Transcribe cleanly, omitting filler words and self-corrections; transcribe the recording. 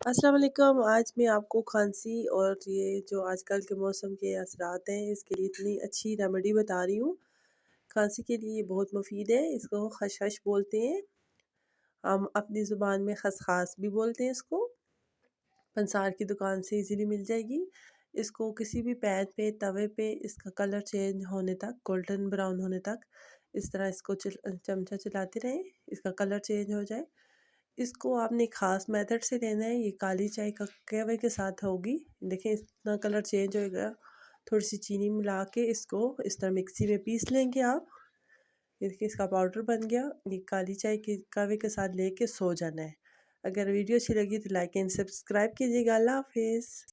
अस्सलाम वालेकुम। आज मैं आपको खांसी और ये जो आजकल के मौसम के असरात हैं, इसके लिए इतनी अच्छी रेमेडी बता रही हूँ। खांसी के लिए ये बहुत मुफ़ीद है, इसको खसखस बोलते हैं। हम अपनी ज़ुबान में खसखास भी बोलते हैं इसको। पंसार की दुकान से इजीली मिल जाएगी। इसको किसी भी पैन पे, तवे पे इसका कलर चेंज होने तक, गोल्डन ब्राउन होने तक इस तरह इसको चमचा चलाते रहें, इसका कलर चेंज हो जाए। इसको आपने ख़ास मेथड से लेना है, ये काली चाय का कहवे के साथ होगी। देखें इतना कलर चेंज हो गया। थोड़ी सी चीनी मिला के इसको इस तरह मिक्सी में पीस लेंगे आप। ये देखिए इसका पाउडर बन गया। ये काली चाय के कहवे के साथ लेके सो जाना है। अगर वीडियो अच्छी लगी तो लाइक एंड सब्सक्राइब कीजिएगा। अल्लाह हाफिज़।